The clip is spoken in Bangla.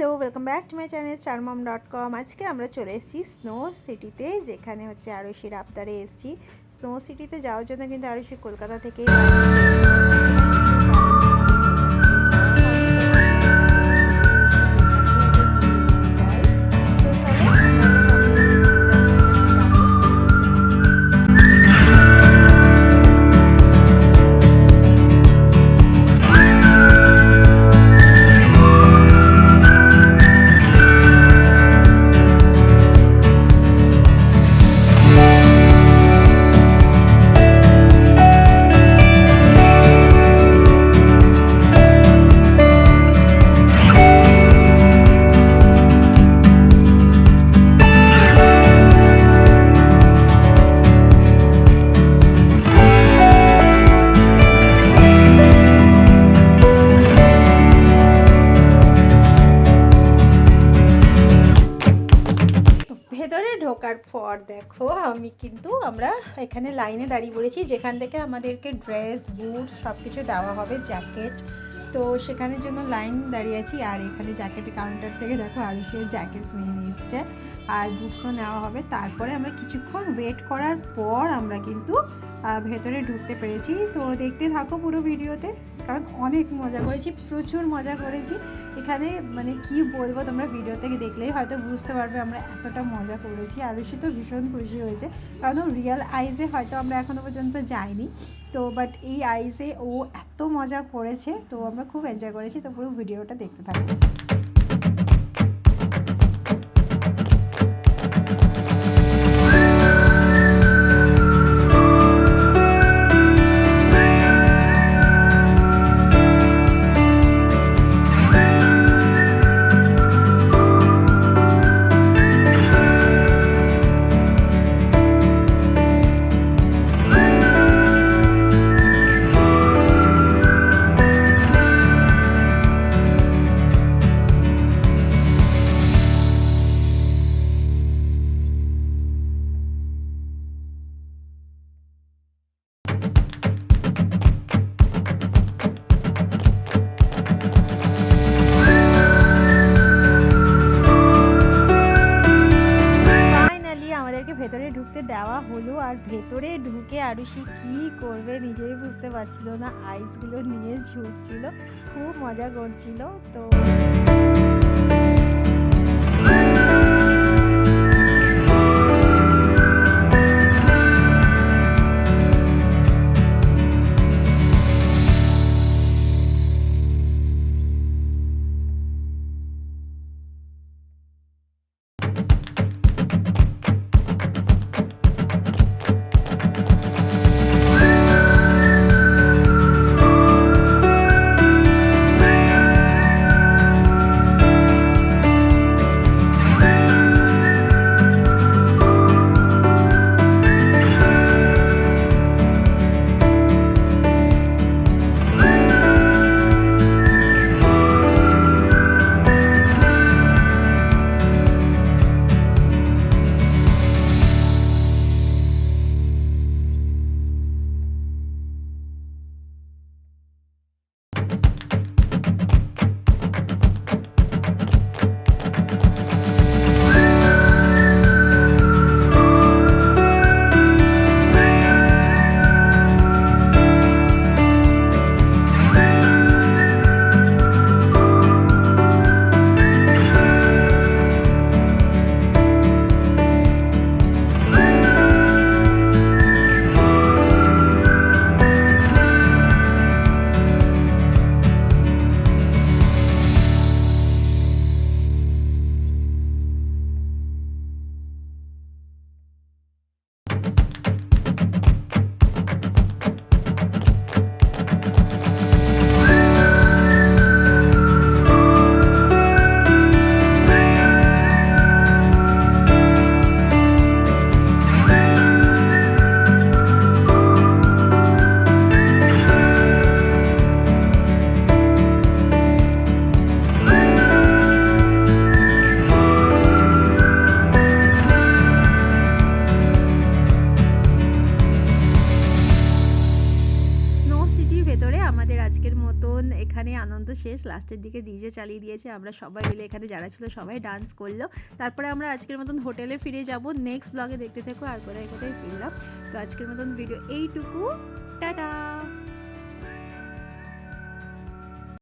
Hello, welcome back to my channel charmom.com। আজকে আমরা চলে এসেছি স্নো সিটিতে, যেখানে হচ্ছে আরুষির আবদারে এসেছি। স্নো সিটিতে যাওয়ার জন্য কিন্তু আরুষি কলকাতা থেকে ভেতরে ঢোকার পর দেখো আমরা এখানে লাইনে দাঁড়িয়ে পড়েছি, যেখান থেকে আমাদেরকে ড্রেস, বুট সব কিছু দেওয়া হবে, জ্যাকেট। তো সেখানের জন্য লাইন দাঁড়িয়ে আছি। আর এখানে জ্যাকেটের কাউন্টার থেকে দেখো আরুষিও জ্যাকেট নিয়ে নিচ্ছে আর বুটসও নেওয়া হবে। তারপরে আমরা কিছুক্ষণ ওয়েট করার পর আমরা কিন্তু ভেতরে ঢুকতে পেরেছি। তো দেখতে থাকো পুরো ভিডিওতে, কারণ অনেক মজা করেছি, প্রচুর মজা করেছি এখানে। মানে কি বলবো, তোমরা ভিডিও থেকে দেখলেই হয়তো বুঝতে পারবে আমরা এতটা মজা করেছি। আরুষি তো ভীষণ খুশি হয়েছে, কারণ রিয়েল আইজে হয়তো আমরা এখনও পর্যন্ত যাইনি, তো বাট এই আইজে ও এত মজা করেছে, তো আমরা খুব এনজয় করেছি। তো পুরো ভিডিওটা দেখতে থাকো। ভেতরে ঢুকতে দেওয়া হলো, আর ভেতরে ঢুকে আরুষি কি করবে নিজেই বুঝতে পারছিল না, আইসগুলো নিয়ে ছুটছিল, খুব মজা করছিল। তো শেষ, লাস্টের দিকে ডিজে চালিয়ে দিয়েছে, আমরা সবাই মিলে এখানে যারা ছিল সবাই ডান্স করলো। তারপরে আমরা আজকের মতন হোটেলে ফিরে যাব, নেক্সট ব্লগে দেখতে থেকো আর কোথায় কোথায় ফিরলাম। তো আজকের মতন ভিডিও এইটুকু, টাটা।